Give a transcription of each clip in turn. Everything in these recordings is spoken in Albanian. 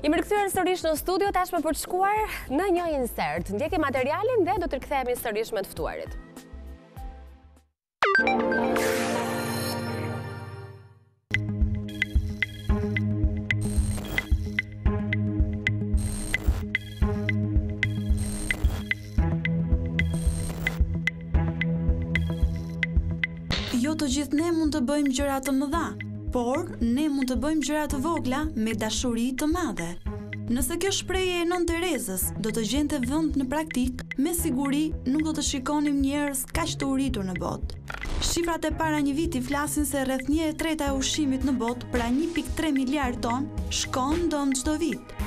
Jemi rikthyer sërish në studio tashmë për të shkuar në një insert. Ndjekim materialin dhe do të rikthehemi sërish me të ftuarit. Jo të gjithë ne mund të bëjmë gjëra të mëdha, por ne mund të bëjmë gjëra të vogla me dashuri të madhe. Nëse kjo shprehje e Nën Terezës do të gjente vend në praktik, me siguri nuk do të shikonim njerëz kaq të uritur në botë. Shifrat e para një viti flasin se rreth 1/3 e ushqimit në botë, pra 1.3 miliard ton, shkon dëm çdo vit.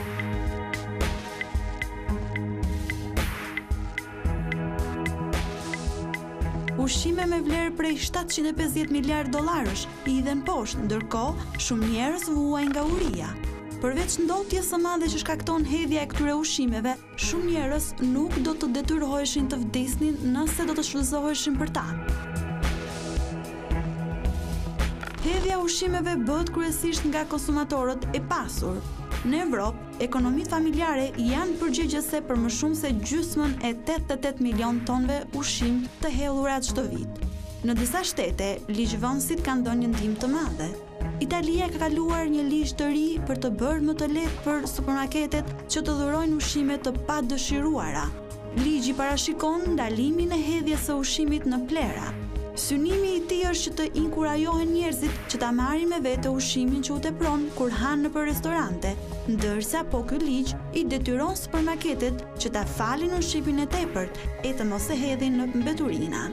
Ushqime me vlerë prej 750 miliard dollarësh i idhen poshtë, ndërkohë shumë njerëz vuajnë nga uria. Përveç ndotjes së madhe që shkakton hedhja e këtyre ushqimeve, shumë njerëz nuk do të detyroheshin të vdesnin nëse do të shfrytëzoheshin për ta. Hedhja ushqimeve bëhet kryesisht nga konsumatorët e pasur. Në Evropë, ekonomitë familjare janë përgjegjëse për më shumë se gjysmën e 88 milion tonëve ushqim të hedhura çdo vit. Në disa shtete, ligjvënësit kanë dhënë një ndihmë të madhe. Italia ka kaluar një ligj të ri për të bërë më të lehtë për supermarketet që të dhurojnë ushqime të padëshiruara. Ligji parashikon ndalimin e hedhjes së ushqimit në plera. Synimi i tij është që të inkurajohen njerëzit që ta marrin me vete ushqimin që u tepron kur hanë nëpër restorante, ndërsa ky ligj i detyron supermarketet që ta falin ushqimin e tepërt e të mos e hedhin në mbeturina.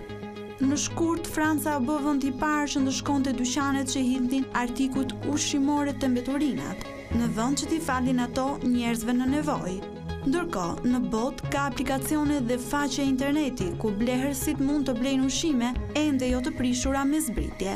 Në shkurt, Franca bë vend i parë që ndëshkonte dyqanet që hidhin artikujt ushqimore të mbeturinat, në vend që t'i falin ato njerëzve në nevojë. Ndërkohë, në botë ka aplikacione dhe faqe interneti ku bleherësit mund të blejnë ushqime ende jo të prishura me zbritje.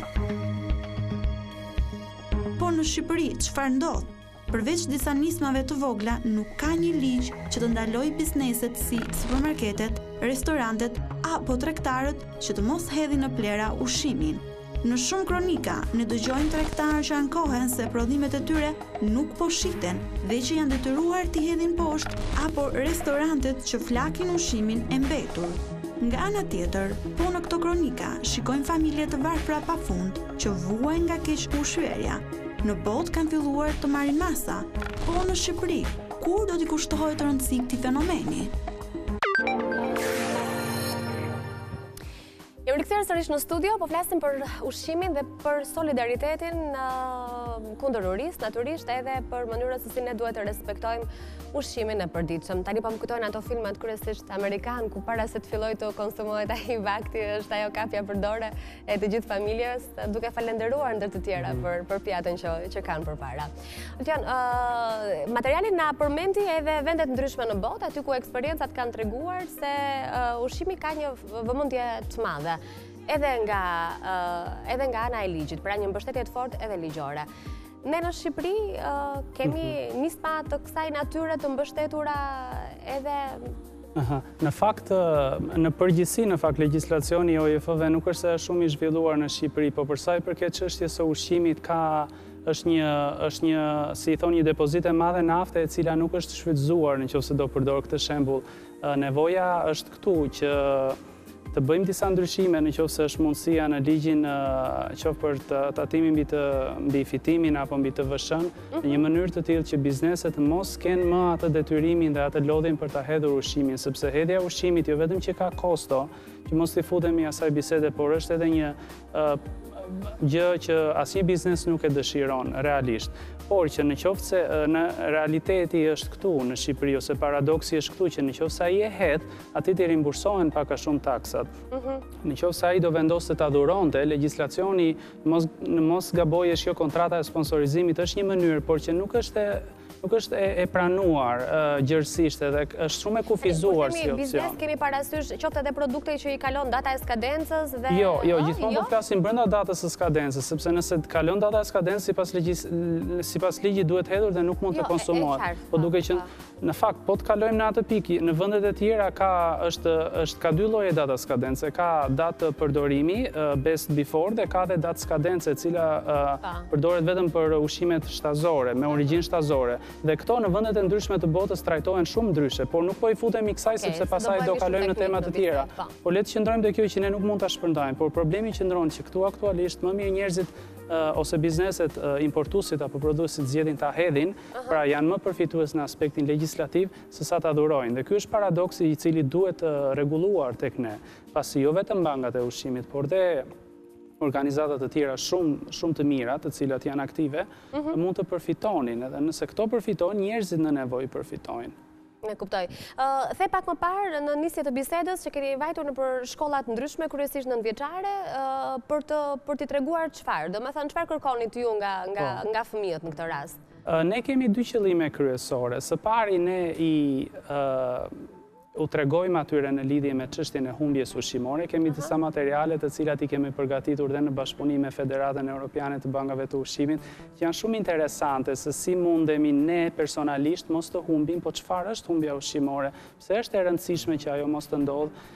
Por në Shqipëri, çfarë ndodh? Përveç disa nismave të vogla, nuk ka një ligj që të ndalojë bizneset si supermarketet, restorantet apo tregtarët që të mos hedhin në plera ushqimin. Në shumë kronika, ne dëgjojmë tregtarë që ankohen se prodhimet e tyre nuk po shiten dhe që janë detyruar t'i hedhin poshtë, apo restorantet që flakin ushqimin e mbetur. Nga ana tjetër, po në këto kronika, shikojmë familje të varfra pafund që vuajnë nga keq ushqyerja. Në botë kanë filluar të marrin masa, po në Shqipëri, kur do t'i kushtohet rëndësi këtij fenomeni? Jemi rikthyer sërish në studio, po flasim për ushqimin dhe për solidaritetin kundër urisë, natyrisht edhe për mënyrën se si ne duhet të respektojmë ushqimin e përditshëm. Tani po më kujtojnë ato filmat kryesisht amerikan ku para se të fillojë të konsumohet ai vakti është ajo kafja për dorë e të gjithë familjes, duke falendëruar ndër të tjera për pjatën që kanë përpara. Ultian, materiali na përmendi edhe vendet ndryshme në botë, aty ku eksperiencat kanë treguar se ushqimi ka një vëmendje të madhe. Edhe nga ana e ligjit, pra një mbështetje të fortë edhe ligjore. Ne në Shqipëri kemi nisma të kësaj natyre të mbështetura edhe... Në fakt, në përgjithësi, legjislacioni i OIF-ve nuk është shumë i zhvilluar në Shqipëri, po për sa i përket çështjes së ushqimit është një, si i thonë, një depozit e madhe nafte e cila nuk është shfrytëzuar nëse do përdor këtë shembull. Nevoja është këtu që të bëjmë disa ndryshime nëse është mundësia në ligjin qoftë për tatimin mbi fitimin apo mbi TVSH-n, në një mënyrë të tillë që bizneset mos kenë më atë detyrimin dhe atë lodhin për ta hedhur ushqimin, sepse hedhja e ushqimit jo vetëm që ka kosto, që mos t'i futemi asaj bisede, por është edhe një gjë që asnjë biznes nuk e dëshiron realisht. Por që nëse në realiteti është këtu në Shqipëri, ose paradoksi është këtu që nëse ai e hedh, atij t'i rimbursohen pak a shumë taksat. Nëse ai do vendosë të ta dhuronte, legjislacioni mos gabojesh, kjo kontrata e sponsorizimit është një mënyrë, por që nuk është e pranuar gjërësisht edhe është shumë e kufizuar si opcion. Biznes kemi parasysh qoftë edhe produkte që i kalon data e skadencës dhe... Jo, gjithmonë po flasim brenda datës së skadencës, sepse nëse kalon data e skadencës sipas ligjit duhet hedhur dhe nuk mund të konsumohet. Po duke që në fakt po të kalojmë në atë pikë, në vendet e tjera ka dy lloje data skadence, ka datë përdorimi, best before, dhe ka dhe datë skadence, e cila përdoret vetëm për ushqimet shtazore, me origjinë shtazore. ushqimore. Dhe këto në vendet e ndryshme të botës trajtohen shumë ndryshe, por nuk po i futemi kësaj sepse pastaj do kalojmë në tema të tjera. Po le të qëndrojmë te kjo që ne nuk mund ta shpërndajmë, por problemi qëndron që këtu aktualisht më mirë njerëzit ose bizneset importuesit apo prodhuesit zgjedhin ta hedhin, pra janë më përfitues në aspektin legjislativ se sa ta dhurojnë. Dhe ky është paradoksi i cili duhet rregulluar tek ne, pasi jo vetëm bankat e ushqimit, por dhe organizatat të tjera shumë të mira, të cilat janë aktive, mund të përfitonin, edhe nëse këto përfitojnë, njerëzit në nevojë përfitojnë. E kuptoj. The pak më parë në nisje të bisedës që keni vajtur në për shkollat ndryshme, kryesisht 9-vjeçare, për t'i treguar çfarë? Domethënë çfarë kërkoni ju nga fëmijët në këtë rast? Ne kemi dy qëllime kryesore. Së pari ne u tregojmë atyre në lidhje me çështjen e humbjes ushqimore. Kemi disa materiale të cilat i kemi përgatitur dhe në bashkëpunim me Federatën Europiane të Bankave të Ushqimit, që janë shumë interesante se si mundemi ne personalisht mos të humbim, po çfarë është humbja ushqimore, pse është e rëndësishme që ajo mos të ndodhë.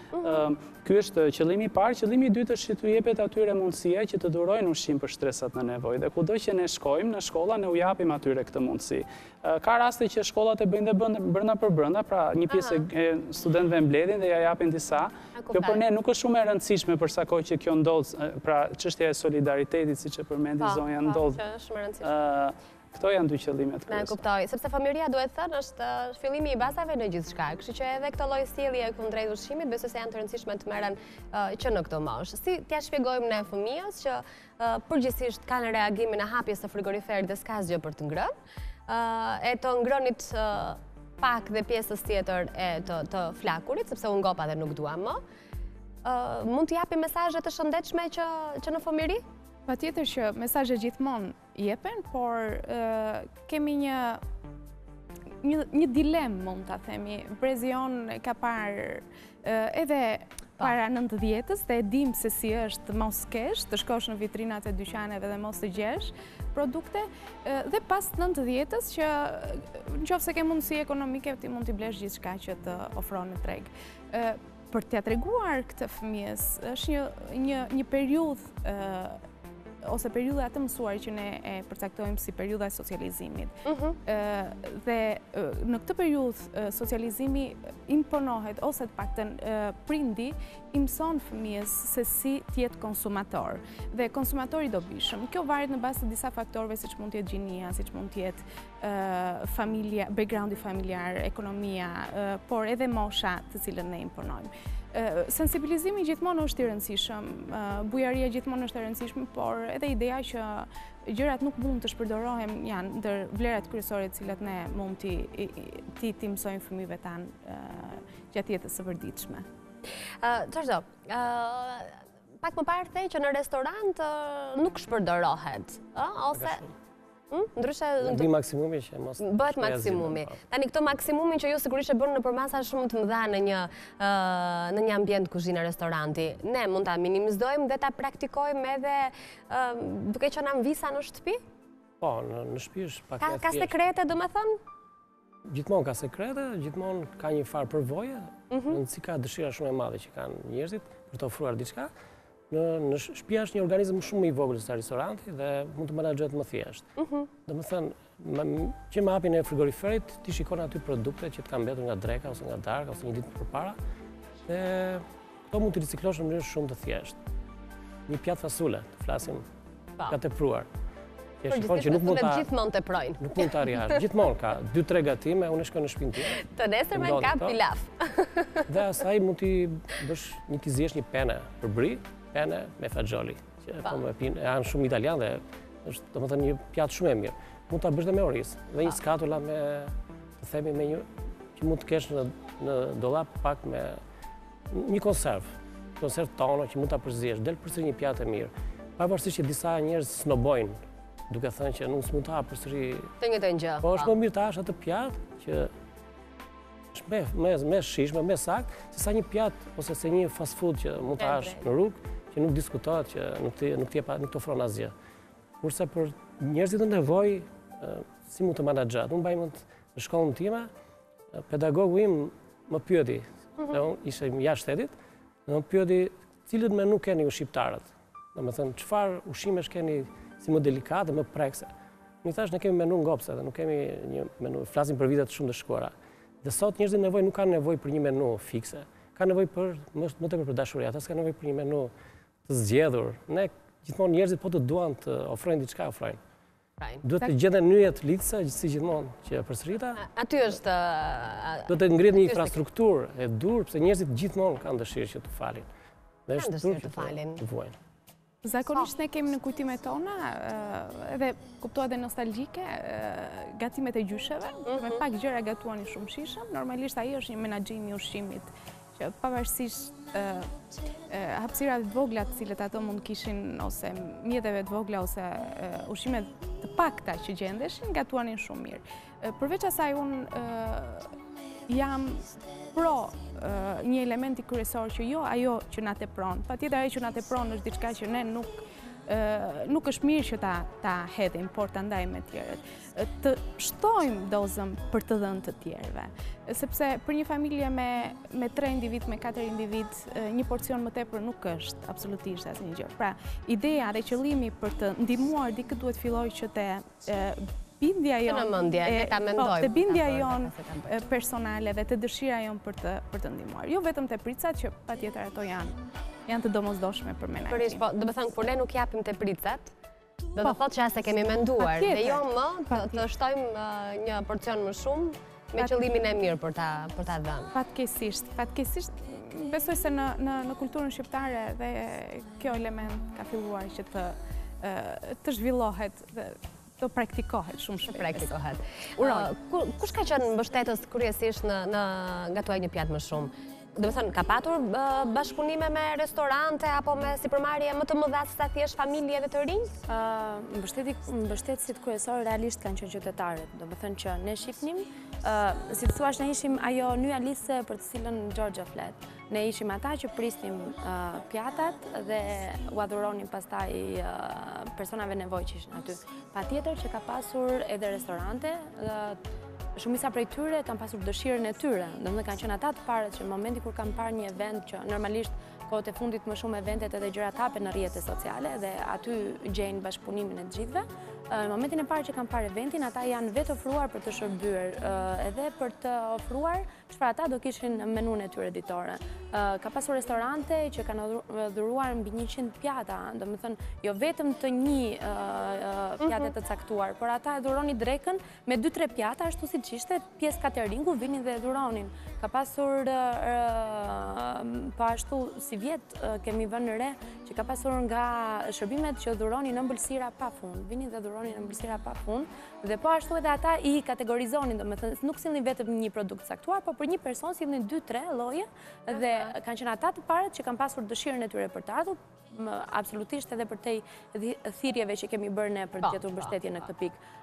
Ky është qëllimi i parë. Qëllimi i dytë është që t'u jepet atyre mundësia që të durojnë ushqim për stresat në nevojë. Dhe kudo që ne shkojmë në shkolla, ne u japim atyre këtë mundësi. Ka raste që shkollat e bëjnë dhe brenda për brenda, pra një pjesë e studentëve mbledhin dhe ja japin disa. Kjo për ne nuk është shumë e rëndësishme për sa kohë që kjo ndodh, pra çështja e solidaritetit, siç e përmendi zonja, ndodh. Këto janë dy qëllimet kryesore. Ne kuptoj, sepse fëmijëria duhet thënë është fillimi i bazave në gjithçka. Kështu që edhe këtë lloj sjellje kundrejt ushqimit besoj se janë të rëndësishme të merren që në këtë moshë. Si t'ia shpjegojmë ne fëmijës që përgjithsisht kanë reagimin e hapjes së frigoriferit dhe s'ka asgjë për të ngrënë, e të ngrënit pak dhe pjesës tjetër e të flakurit, sepse u ngopa dhe nuk dua më. Mund t'i japim mesazhe të shëndetshme që në fëmijëri? Patjetër që mesazhet gjithmonë jepen, por kemi një dilemë, mund ta themi. Vizion ka parë edhe para 90-s dhe e dim se si është mos kesh, të shkosh në vitrinat e dyqaneve dhe mos të gjesh produkte, dhe pas 90-s që nëse ke mundësi ekonomike ti mund t'i blesh gjithçka që të ofron në treg. Për t'ia treguar këtë fëmijës është një periudhë ose periudha të mësuar që ne e përcaktojmë si periudha e socializimit. Dhe në këtë periudhë socializimi imponohet, ose të paktën prindi i mëson fëmijës se si t'jetë konsumator. Dhe konsumatori i dobishëm. Kjo varet në bazë të disa faktorëve, siç mund t'jetë gjinia, siç mund t'jetë familja, backgroundi familjar, ekonomia, por edhe mosha të cilën ne imponojmë. Sensibilizimi gjithmonë është i rëndësishëm, bujaria gjithmonë është e rëndësishme, por edhe ideja që gjërat nuk mund të shpërdorohen janë ndër vlerat kryesore të cilat ne mund t'i mësojmë fëmijëve tanë gjatë jetës së përditshme. Çfarë? Pak më parë thej që në restorant nuk shpërdorohet, ose ndryshe bëhet maksimumi që mos bëhet maksimumi. Tani këtë maksimumin që ju sigurisht e bën në përmasa shumë të mëdha në një ambient kuzhine restoranti, ne mund ta minimizojmë dhe ta praktikojmë edhe duke qenë anvisa në shtëpi? Po, në shtëpi është pak më thjeshtë. Ka sekrete, domethënë? Gjithmonë ka sekrete, gjithmonë ka një farë përvoje, si ka dëshira shumë e madhe që kanë njerëzit për të ofruar diçka. Në shtëpia është një organizëm shumë i vogël se restoranti dhe mund të menaxhohet më thjesht. Domethënë, që me hapjen e frigoriferit ti shikon aty produkte që të kanë mbetur nga dreka ose nga darka ose një ditë përpara. Dhe këto mund të riciklosh në mënyrë shumë të thjeshtë. Një pjatë fasule, të flasim ka tepruar. Që shikon që nuk mund ta gjithmonë teprojnë. Nuk mund ta rihash. Gjithmonë ka 2-3 gatime, unë shkoj në shtëpinë time. Të nesërmen ka pilaf. Dhe asaj mund t'i bësh t'i zgjesh një pene për bri, pene me fagioli, që janë shumë italian dhe është domethënë një pjatë shumë e mirë. Mund ta bësh dhe me orizë, dhe një skatula me, të themi, me një që mund të kesh në dollap pak me një konservë tono që mund ta përzihesh, del përsëri një pjatë e mirë. Pavarësisht që disa njerëz snobojnë, duke thënë që nuk mund të ha përsëri të njëjtën gjë. Po është më mirë të hash atë pjatë që është me shishme, me sak, se sa një pjatë ose se një fast food që mund të hash në rrugë, që nuk diskutohet, që nuk të ofron asgjë. Kurse për njerëzit në nevojë, si mund të menaxhohet? Unë mbaj mend në shkollën time, pedagogu im më pyeti, unë isha jashtë shtetit, dhe më pyeti cilët menu keni ju shqiptarët. Domethënë çfarë ushqimesh keni si më delikate, më prekse. Mi thash, ne kemi menu ngopse dhe nuk kemi një menu, flasim për vitet shumë të shkuara. Dhe sot njerëzit nuk kanë nevojë për një menu fikse, kanë nevojë për më tepër për dashuri, ata s'kan nevojë për një menu të zgjedhur. Ne gjithmonë njerëzit po të duan të ofrojnë diçka, ofrojnë. Duhet të gjenden nyjet lidhëse, si gjithmonë që përsërita. Aty është... Duhet të ngrihet një infrastrukturë e dur, pse njerëzit gjithmonë kanë dëshirë që të falin. Dhe është dur që të vuajnë. Zakonisht ne kemi në kujtimet tona, edhe kuptohet dhe nostalgjike, gatimet e gjysheve, me pak gjëra gatuani shumë shishëm. Normalisht ai është një menaxhim i ushqimit që pavarësisht hapësirave të vogla të cilët ato mund kishin, ose mjeteve të vogla, ose ushqimet të pakta që gjendeshin, gatuanin shumë mirë. Përveç asaj, unë jam pro një elementi kryesor që jo ajo që na tepron. Patjetër ajo që na tepron është diçka që ne nuk është mirë që ta hedhim, por ta ndajmë me tjerët. Të shtojmë dozën për të dhënë të tjerëve. Sepse për një familje me 3 individ, me 4 individ, një porcion më tepër nuk është absolutisht asnjë gjë. Pra, ideja dhe qëllimi për të ndihmuar dikë duhet fillojë që te bindja jon personale dhe të dëshira jon për të ndihmuar. Jo vetëm te pricat që patjetër ato janë të domosdoshme për menaxhim. Po, do të thënë kur ne nuk japim te pricat, do të thotë që as e kemi menduar dhe jo më të shtojmë një porcion më shumë me qëllimin e mirë për ta dhënë. Fatkeqësisht besoj se në kulturën shqiptare dhe kjo element ka filluar që të zhvillohet dhe të praktikohet shumë shpejt. Kush ka qenë mbështetës kryesisht në gatuaj një pjatë më shumë? Do të thënë, ka patur bashkëpunime me restorante apo me sipërmarrje më të mëdha se sa thjesht familjeve të rinj? Mbështetësit kryesorë realisht kanë qenë qytetarët. Do të thënë që ne shihnim, si të thuash, ne ishim ajo nyja lise për të cilën Georgia flet. Ne ishim ata që prisnim pjatat dhe u adhuronin pastaj personave nevojë që ishin aty. Patjetër që ka pasur edhe restorante, shumica prej tyre kanë pasur dëshirën e tyre, domethënë kanë qenë ata të parët që në momentin kur kanë parë një event që normalisht kohët e fundit më shumë eventet edhe gjërat hapen në rrjetet sociale dhe aty gjejnë bashkëpunimin e të gjithëve. Në momentin e parë që kanë parë eventin, ata janë vetë ofruar për të shërbyer edhe për të ofruar çfarë ata do kishin në menun e tyre ditore. Ka pasur restorante që kanë dhuruar mbi 100 pjata, domethënë jo vetëm të një pjatë të caktuar, por ata e dhuronin drekën me 2-3 pjata, ashtu siç ishte pjesë cateringu, vinin dhe e dhuronin. Ka pasur po ashtu si vjet kemi vënë re që ka pasur nga shërbimet që dhuronin ëmbëlsira pafund, vinin dhe dhuronin ëmbëlsira pafund dhe po ashtu edhe ata i kategorizonin, domethënë nuk sillnin vetëm një produkt caktuar, por për një person sillnin 2-3 lloje dhe kanë qenë ata të parët që kanë pasur dëshirën e tyre për të ardhur, absolutisht edhe për te thirrjeve që kemi bërë ne për të gjetur mbështetje në këtë pikë.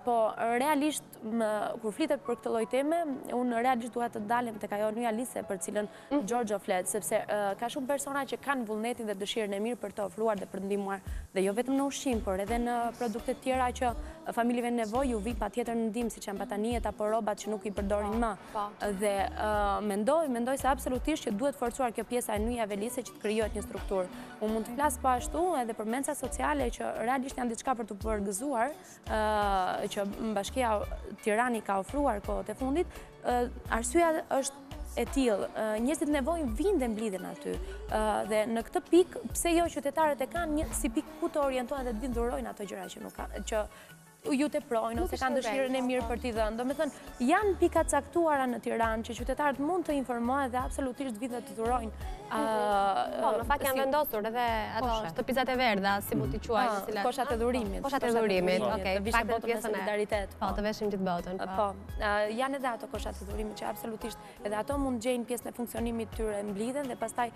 Po realisht kur flitet për këtë lloj teme, unë realisht dua të dalim tek ajo nyja lise për cilën Georgia flet, sepse ka shumë persona që kanë vullnetin dhe dëshirën e mirë për të ofruar dhe për të ndihmuar, dhe jo vetëm në ushqim, por edhe në produkte të tjera që familjeve në nevojë ju vi patjetër në ndihmë, siç janë batanijet apo rrobat që nuk i përdorin më. Dhe mendoj se absolutisht që duhet forcuar kjo pjesa e nyjave lise që të krijohet një strukturë. Unë mund të flas po ashtu edhe për menca sociale që realisht janë diçka për të përgëzuar, që Bashkia Tirani ka ofruar kohët e fundit. Arsyeja është e tillë, njerëzit nevojnë vinë dhe mblidhen aty. Dhe në këtë pikë, pse jo qytetarët e kanë një si pikë ku të orientohen dhe të dhurojnë ato gjëra që nuk kanë, që ju teprojnë ose kanë dëshirën e mirë për t'i dhënë. Domethënë, janë pika caktuara në Tiranë që qytetarët mund të informohen dhe absolutisht vinë dhe të dhurojnë. Po, në fakt janë vendosur edhe ato shtëpizat e verdha, si mund t'i quajnë, koshat e dhurimit. Koshat e dhurimit, okej, vishte botën e Solidariteti. Po, të veshim gjithë botën. Po, janë edhe ato koshat e dhurimit që absolutisht edhe ato mund gjejnë pjesën e funksionimit tyre mblidhen dhe pastaj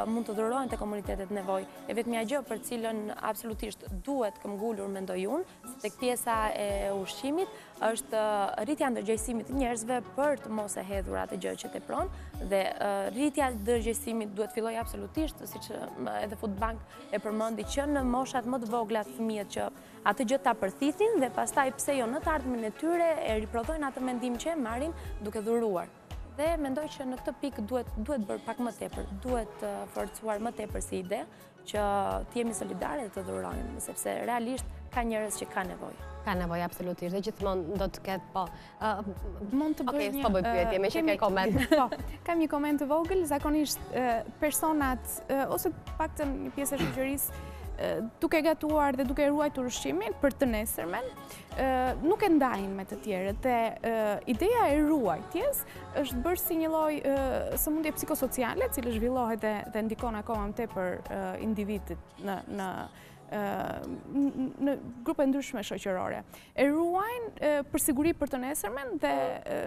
mund të dhurohen te komunitetet nevojë. E vetmja gjë për cilën absolutisht duhet këmbgulur, mendoj unë, tek pjesa e ushqimit është rritja e ndërgjegjësimit të njerëzve për të mos e hedhur atë gjë që tepron dhe rritja e ndërgjegjësimit duhet fillojë absolutisht, siç edhe Foodbank e përmendi, që në moshat më të vogla të fëmijët që atë gjë ta përthithin dhe pastaj pse jo në të ardhmen e tyre e riprodhojnë atë mendim që e marrin duke dhuruar. Dhe mendoj që në këtë pikë duhet bërë pak më tepër, duhet forcuar më tepër si ide që të jemi solidare dhe të dhurojmë, sepse realisht ka njerëz që ka nevojë. Ka nevojë absolutisht, dhe gjithmonë do të ketë, po. Mund të bëj s'po bëj pyetje, me që ke koment. Po, kam një koment të vogël, zakonisht personat, ose paktën një pjesë e shoqërisë, duke gatuar dhe duke ruajtur ushqimin për të nesërmen, nuk e ndajnë me të tjerët. Dhe ideja e ruajtjes është bërë si një lloj sëmundje psikosociale, e cila zhvillohet dhe ndikon akoma më tepër individit në grupe ndryshme shoqërore. E ruajnë për siguri për të nesërmen dhe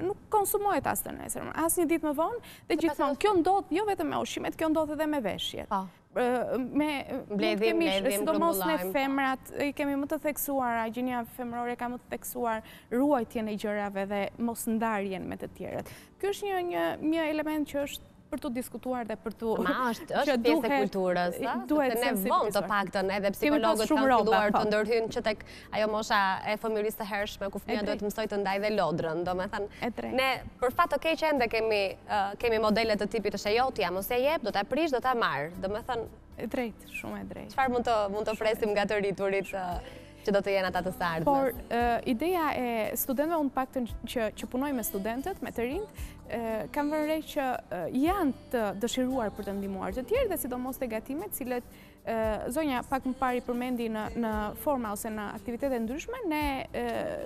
nuk konsumohet as të nesërmen, as një ditë më vonë, dhe gjithmonë kjo ndodh jo vetëm me ushqimet, kjo ndodh edhe me veshjet. Me mbledhim, sidomos ne femrat i kemi më të theksuar, gjenia femërore ka më të theksuar ruajtjen e gjërave dhe mos ndarjen me të tjerët. Ky është një element që është për të diskutuar dhe për të... Ma është pjesë e kulturës, sepse ne vonë të paktën edhe psikologët kanë filluar të ndërhyjnë që tek ajo mosha e fëmirisë së hershme ku fëmia duhet të mësojë të ndajë dhe lodrën, domethënë ne për fat të keq ende kemi modele të tipit të shejotja, mos e jep, do ta prish, do ta marr, domethënë e drejtë, shumë e drejtë. Çfarë mund të presim nga të rriturit që do të jenë ata të sardhmes? Por ideja e studentëve, unë paktën që punoj me studentët, me të rinjt, kam vënë re që janë të dëshiruar për të ndihmuar të tjerë dhe sidomos te gatimet, cilët zonja pak më parë i përmendi në forma ose në aktivitete ndryshme, ne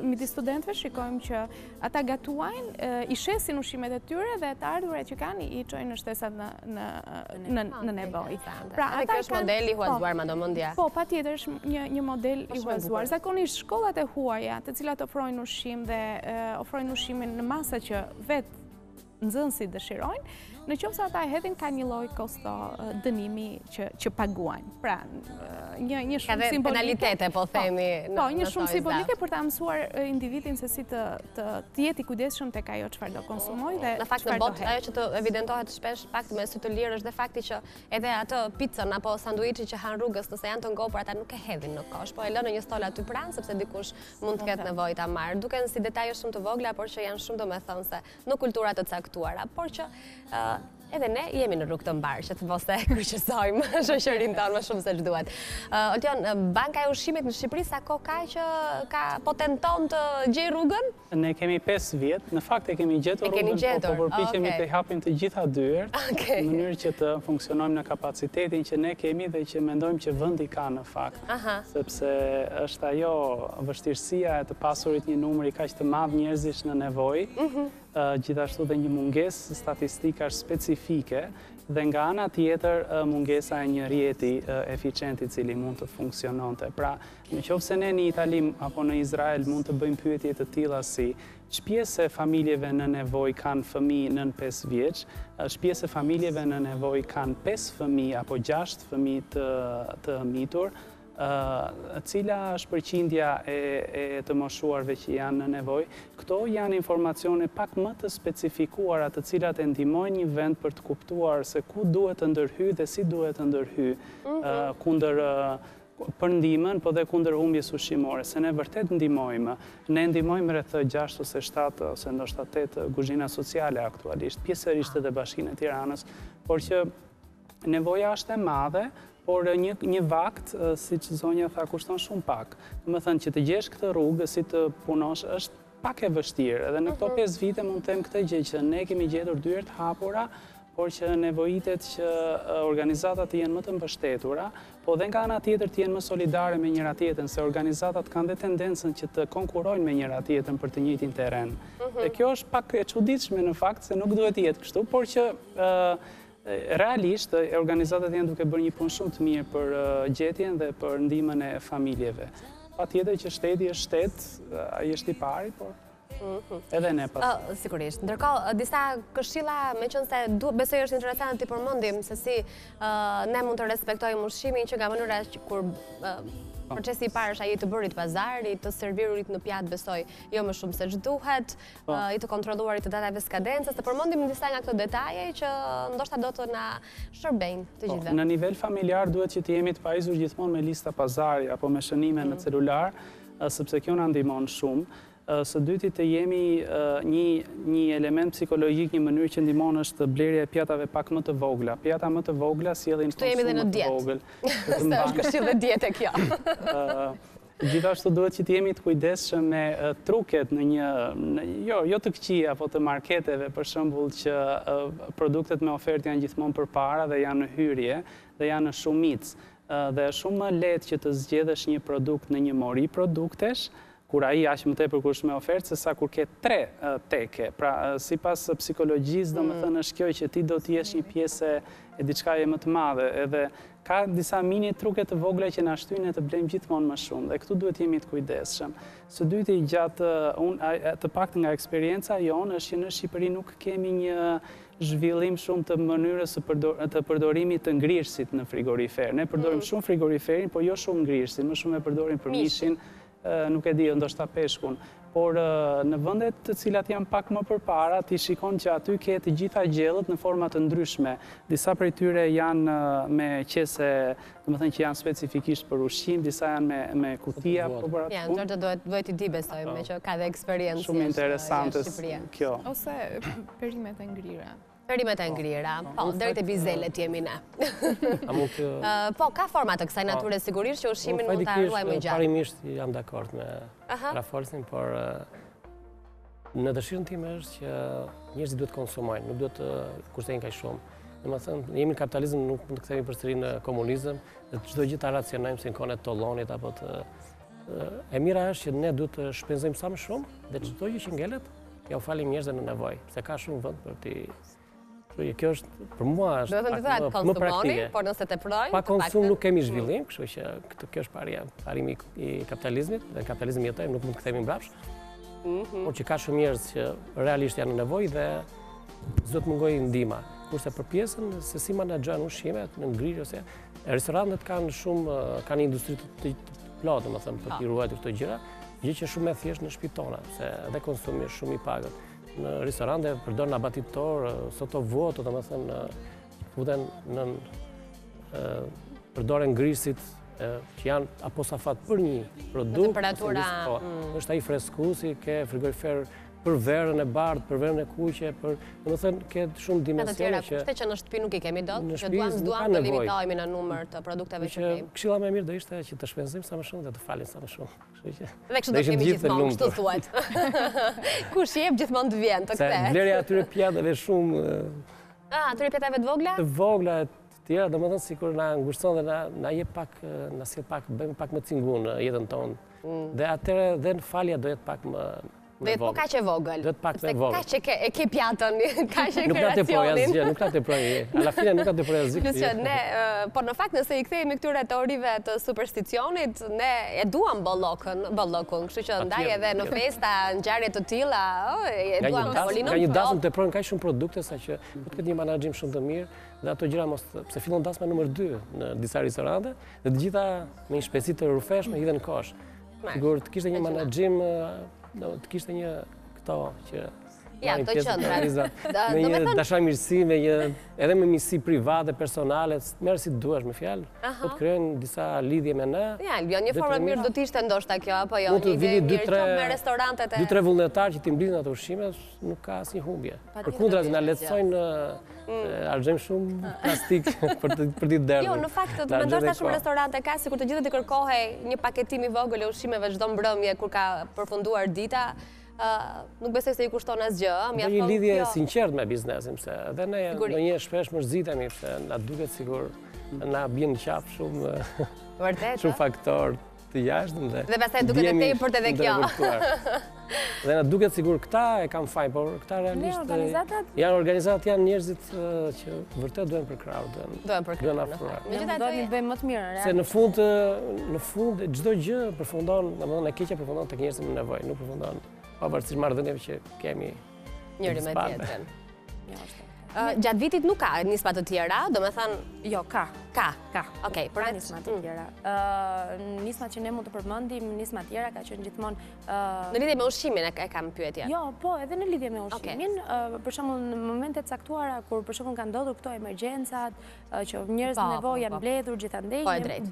midis studentëve shikojmë që ata gatuajnë, i shesin ushqimet e tyre dhe të ardhurat që kanë i çojnë në shtesat në nevojë. Pra ata është modeli i huazuar madhomendja. Po, patjetër është një model i huazuar. Zakonisht shkollat e huaja, të cilat ofrojnë ushqim dhe ofrojnë ushqimin në masa që vetë nxënësit dëshirojnë, në qoftë se ata e hedhin ka një lloj kosto dënimi që paguajnë. Pra, një shumë simbolike. Penalitete, po themi. Po, një shumë simbolike për ta mësuar individin se si të jetë i kujdesshëm tek ajo çfarë do konsumojë dhe në fakt në botë ajo që të evidentohet shpesh pak me sy të lirë është dhe fakti që edhe atë picën apo sanduiçin që han rrugës, nëse janë të ngopur ata nuk e hedhin në kosh, po e lënë në një stol aty pranë sepse dikush mund të ketë nevojë ta marrë. Duken si detaje shumë të vogla, por që janë shumë domethënëse në kultura të caktuara, por që edhe ne jemi në rrugë të mbarë, që të mos e kryqësojmë shoqërinë tonë më shumë se ç'duhet. Oltion, banka e ushqimit në Shqipëri sa kohë ka që po tenton të gjej rrugën? Ne kemi 5 vjet, në fakt e kemi gjetur rrugën, po përpiqemi të hapim të gjitha dyert, në mënyrë që të funksionojmë në kapacitetin që ne kemi dhe që mendojmë që vendi ka në fakt. Sepse është ajo vështirësia e të pasurit një numër i kaq të madh njerëzish në nevojë, gjithashtu dhe një mungesë statistikash specifike dhe nga ana tjetër mungesa e një rjeti eficient i cili mund të funksiononte. Pra, nëse ne në Itali apo në Izrael mund të bëjmë pyetje të tilla si ç'pjesë e familjeve në nevojë kanë fëmijë nën 5 vjeç, ç'pjesë e familjeve në nevojë kanë 5 fëmijë apo 6 fëmijë të mitur, cila është përqindja e të moshuarve që janë në nevojë. Këto janë informacione pak më të specifikuara të cilat e ndihmojnë një vend për të kuptuar se ku duhet të ndërhyjë dhe si duhet të ndërhyjë kundër për ndihmën, po dhe kundër humbjes ushqimore, se ne vërtet ndihmojmë. Ne ndihmojmë rreth 6 ose 7 ose ndoshta 8 kuzhina sociale aktualisht, pjesërisht edhe Bashkinë e Tiranës, por që nevoja është e madhe, por një vakt, si që zonja tha, kushton shumë pak. Më thënë që të gjesh këtë rrugë, si të punosh, është pak e vështirë. Edhe në këto 5 vite mund të them këtë gjë që ne kemi gjetur dyert hapura, por që nevojitet që organizatat të jenë më të mbështetura, po dhe nga ana tjetër të jenë më solidare me njëra tjetrën, se organizatat kanë dhe tendencën që të konkurojnë me njëra tjetrën për të njëjtin terren. Dhe kjo është pak e çuditshme në fakt, se nuk duhet të jetë kështu, por që realisht, organizatat janë duke bërë një punë shumë të mirë për gjetjen dhe për ndihmën e familjeve. Patjetër që shteti është shtet, ai është i pari, por edhe ne pas. Sigurisht. Ndërkohë, disa këshilla, meqense besoj është interesante të përmendim se si ne mund të respektojmë ushqimin që nga mënyra kur procesi i parë është ai të bërit pazarit, të servirurit në pjatë, besoj, jo më shumë se ç'duhet, i të kontrolluarit të datave skadencës, të përmendim disa nga këto detaje që ndoshta do të na shërbejnë të gjithëve. Në nivel familjar duhet që të jemi të pajisur gjithmonë me lista pazari apo me shënime në celular, sepse kjo na ndihmon shumë. Së dyti të jemi një element psikologjik, një mënyrë që ndihmon është blerja e pjatave pak më të vogla. Pjata më të vogla sjellin konsum më të vogël. Se është këshill dhe dietë kjo. Gjithashtu duhet që t'jemi të kujdesshëm me truket në një, jo të këqija, apo të marketeve, për shembull që produktet me ofertë janë gjithmonë përpara dhe janë në hyrje dhe janë në shumicë. Dhe është shumë më lehtë që të zgjedhësh një produkt në një mori produktesh, kur ai aq më tepër kur është me ofertë, se sa kur ke 3 teke. Pra, sipas psikologjisë, domethënë është kjo që ti do të jesh një pjesë e diçkaje më të madhe, edhe ka disa mini truke të vogla që na shtyjnë të blejmë gjithmonë më shumë, dhe këtu duhet jemi të kujdesshëm. Së dyti, gjatë të paktën nga eksperienca jonë është që në Shqipëri nuk kemi një zhvillim shumë të mënyrës të përdorimit të ngrirësit në frigorifer. Ne përdorim shumë frigoriferin, po jo shumë ngrirësin, më shumë e përdorim për mishin, nuk e di, ndoshta peshkun. Por në vendet të cilat janë pak më përpara, ti shikon që aty ke të gjitha gjellët në forma të ndryshme. Disa prej tyre janë me qese, domethënë që janë specifikisht për ushqim, disa janë me kutia. Ja, Gjorgja duhet i di besoj, me që ka dhe eksperiencë. Shumë interesante kjo. Ose perimet e ngrira. Perimet e ngrira, po, deri te bizelet jemi ne. Po, ka forma të kësaj natyre sigurisht që ushqimin mund ta ruajmë gjatë. Parimisht jam dakord me raforcin, por në dëshirën time është që njerëzit duhet konsumojnë, nuk duhet të kushtojnë kaq shumë. Domethënë, jemi në kapitalizëm, nuk mund të kthehemi përsëri në komunizëm, dhe çdo gjë ta racionojmë si në kohën e tollonit apo të e mira është që ne duhet të shpenzojmë sa më shumë dhe çdo gjë që ngelet ja u falim njerëzve në nevojë, se ka shumë vend për ti. Kjo është, për mua është më praktike. Por nëse të projnë, pa konsum nuk kemi zhvillim, kështu që kjo është parimi i kapitalizmit, dhe në kapitalizm jetojmë, nuk mund të kthehemi mbrapsht. Por që ka shumë njerëz që realisht janë në nevojë dhe s'do të mungojë ndihma. Kurse për pjesën se si menaxhojnë ushqimet, në ngrirje ose restorantet kanë industri të plotë, domethënë për t'i ruajtur këto gjëra, gjë që shumë e thjeshtë në shtëpitë tona, se edhe konsumi është shumë i pagët. Në restorante përdorin abatitor, sotovuoto, domethënë futen përdoren ngrirësit që janë aposafat për një produkt. Temperatura. Është ai freskuesi, ke frigorifer për verën e bardhë, për verën e kuqe, domethënë ke shumë dimensione që kushte që në shtëpi nuk i kemi dot, që duam të limitojmë në numër të produkteve që kemi. Këshilla më e mirë do ishte që të shpenzojmë sa më shumë dhe të falim sa më shumë. Dhe kështu do kemi gjithmonë, kështu thuhet. Kush jep gjithmonë të vjen të kthehet. Se vlerja atyre pjatëve shumë atyre pjatëve të vogla? Të vogla, të tjera, domethënë sikur na ngushton dhe na jep pak, na sjell pak, bëjmë pak më cingun në jetën tonë. Dhe atëherë dhe në falja do jetë pak më do jetë po kaq e vogël. Do jetë pak më vogël. Kaq e ke pjatën, kaq e ke racionin. Nuk na tepoj asgjë, nuk na tepoj. Alla fine nuk na tepoj asgjë. Plus që ne, por në fakt nëse i kthehemi këtyre teorive të supersticionit, ne e duam bollokun, kështu që ndaj edhe në festa, ngjarje të tilla, e duam tavolinën. Ka një dasëm teprojnë kaq shumë produkte saqë do të ketë një menaxhim shumë të mirë dhe ato gjëra mos pse fillon dasma numër 2 në disa restorante dhe të gjitha me një shpejtësi të rrufeshme hidhen në kosh. Sigur të kishte një menaxhim të kishte një këto që ja, të qëndra. Me një dashamirësi, edhe me misi private, personale, merr si duash me fjalë, po të krijojnë disa lidhje me ne. Ja, një formë mirë do të ishte ndoshta kjo, apo jo, një ide mirë me restorantet e 2-3 vullnetar që ti mblidhin ato ushqime, nuk ka asnjë humbje. Përkundrazi na lehtësojnë argjëm shumë plastik për t'i derë. Jo, në fakt, të mendosh ta shumë restorante ka, sikur të gjithë të kërkohej një paketim i vogël e ushqimeve çdo mbrëmje kur ka përfunduar dita. Nuk besoj se i kushton asgjë. Dhe një lidhje sinqert me biznesin, se edhe ne ndonjëherë shpesh mërzitemi, se na duket sikur na bjen në qafë shumë faktor të jashtëm dhe pastaj duket e tepërt edhe kjo. Dhe na duket sigur këta e kanë fajin, por këta realisht janë organizatat, janë njerëzit që vërtet duhen për krahun, duhen afruar. Megjithatë do të bëjmë më të mirë. Se në fund çdo gjë përfundon, domethënë e keqja përfundon tek njerëzit me nevojë, nuk përfundon pavarësisht marrëdhënieve që kemi njëri me tjetrin. Gjatë vitit nuk ka nisma të tjera, domethënë jo, ka. Okej, për nisma të tjera. Nisma që ne mund të përmendim, nisma të tjera ka qenë gjithmonë në lidhje me ushqimin e kam pyetje. Jo, po, edhe në lidhje me ushqimin, për shembull në momente të caktuara kur për shembull kanë ndodhur këto emergjencat, që njerëz në nevojë janë mbledhur gjithandej,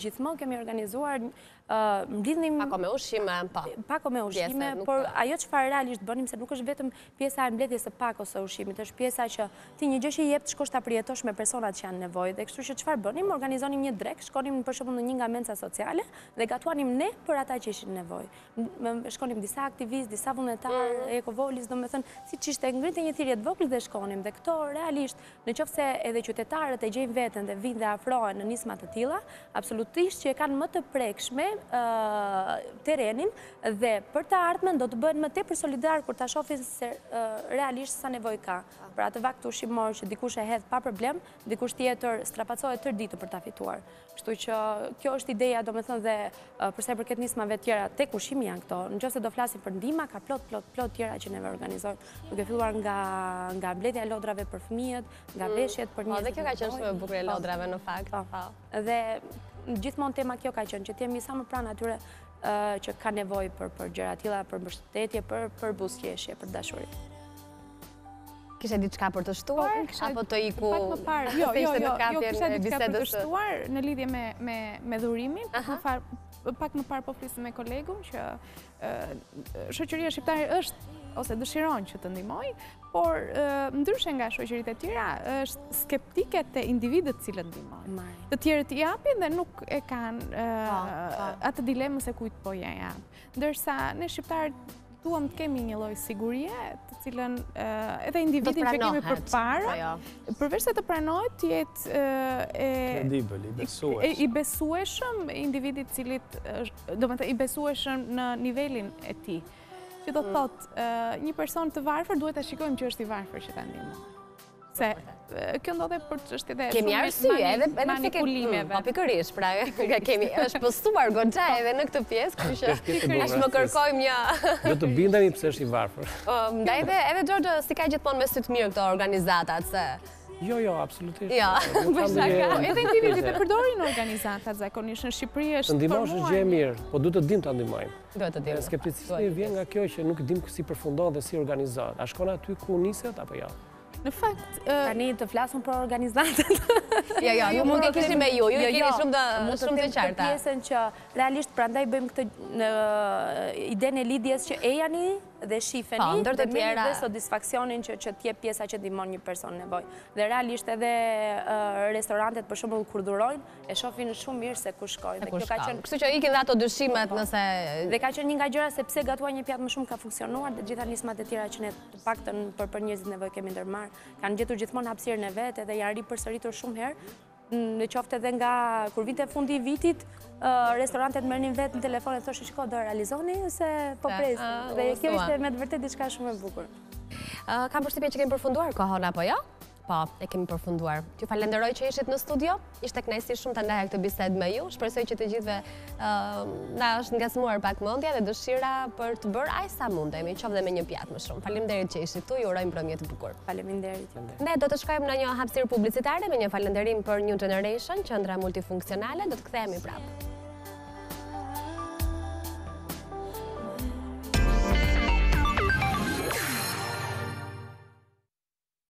gjithmonë kemi organizuar mblidhnim pako me ushqime, pako me ushqime, por ajo çfarë realisht bënim se nuk është vetëm pjesa e mbledhjes së pakos së ushqimit, është pjesa që ti një gjë që jep të shkosh ta përjetosh me personat që janë në nevojë. Dhe kështu që çfarë bënim? organizonim një drek, shkonim për shembull në një nga menca sociale dhe gatuanim ne për ata që ishin nevojë. Shkonim disa aktivistë, disa vullnetarë, ekovolis, domethënë siç ishte ngritje një thirrje të vogël dhe shkonim. Dhe këto realisht, nëse edhe qytetarët e gjejnë veten dhe vinë dhe afrohen në nisma të tilla, absolutisht që e kanë më të prekshme terrenin dhe për të ardhmen do të bëhen më tepër solidar kur ta shohin se realisht sa nevojë ka. Për atë vakt ushqimor që dikush e hedh pa problem, dikush tjetër strapacohet tërë ditë për ta fituar. Kështu që kjo është ideja, domethënë dhe për sa i përket nismave të tjera tek ushqimi janë këto. Nëse do flasim për ndihma, ka plot tjera që neve organizojmë. Duke filluar nga mbledhja e lodrave për fëmijët, nga veshjet për njerëzit. Dhe kjo ka qenë shumë e bukur e lodrave në fakt. Dhe gjithmonë tema kjo ka qenë që të jemi sa më pranë atyre që ka nevojë për gjëra të tilla, për mbështetje, për buzëqeshje, për dashuri. Kishe diçka për të shtuar, apo të iku Jo, kisha diçka për të shtuar në lidhje me dhurimin. Pak më parë po flisëm me kolegun që shoqëria shqiptare është ose dëshiron që të ndihmojë, por ndryshe nga shoqëritë e tjera është skeptike te individët cilët ndihmojnë. Të tjerët i japin dhe nuk e kanë atë dilemë se kujt po ja jap. Ndërsa ne shqiptarët duam të kemi një lloj sigurie, të cilën edhe individin që kemi përpara, përveç se të pranohet, të jetë kredibël, i besueshëm individit cilit, domethënë i besueshëm në nivelin e tij. Që do të thotë, një person të varfër duhet ta shikojmë që është i varfër që ta ndihmojmë. Se kjo ndodhe për çështje dhe kemi arsye edhe manipulimeve. Po pikërisht, pra kemi është postuar goxha edhe në këtë pjesë, kështu që as më kërkojmë një do të bindemi pse është i varfër. Ndaj edhe Xhoxha si ka gjithmonë me sy të mirë këto organizatat se Jo, absolutisht. Jo, edhe individët e përdorin organizatat zakonisht në Shqipëri është. Të ndihmosh është gjë e mirë, po duhet të dim ta ndihmojmë. Duhet të dim. Skepticizmi vjen nga kjo që nuk dim si përfundon dhe si organizohet. A shkon aty ku niset apo jo? Në fakt, tani të flasun për organizatat. Jo, nuk e kishim me ju keni shumë të qarta. Pjesën që realisht prandaj bëjmë këtë idenë e lidhjes që ejani dhe shifeni dhe merrni dhe satisfaksionin që t'jep pjesa që ndihmon një person nevojë. Dhe realisht edhe restorantet për shembull kur dhurojnë, e shohin shumë mirë se ku shkojnë. Dhe kjo ka qenë, kështu që ikin dhe ato dyshimet nëse dhe ka qenë një nga gjërat se pse gatuar një pjatë më shumë ka funksionuar dhe gjitha nismat e tjera që ne të paktën për njerëzit nevojë kemi ndërmarr, kanë gjetur gjithmonë hapësirën e vet dhe janë ripërsëritur shumë herë. Në qoftë edhe nga kur vinte fundi i vitit, restorantet merrnin vetë në telefon e thoshin shko do realizoni se po presim. Dhe kjo ishte me të vërtetë diçka shumë e bukur. Kam përshtypjen që kemi përfunduar kohën apo jo? Po, e kemi përfunduar. Ju falenderoj që ishit në studio. Ishte kënaqësi shumë ta ndaja këtë bisedë me ju. Shpresoj që të gjithëve na është ngacmuar pak mendja dhe dëshira për të bërë aq sa mundemi, qoftë dhe me një pjatë më shumë. Faleminderit që ishit këtu. Ju urojmë mbrëmje të bukur. Faleminderit. Ne do të shkojmë në një hapësirë publicitare me një falënderim për New Generation, qendra multifunksionale. Do të kthehemi prapë.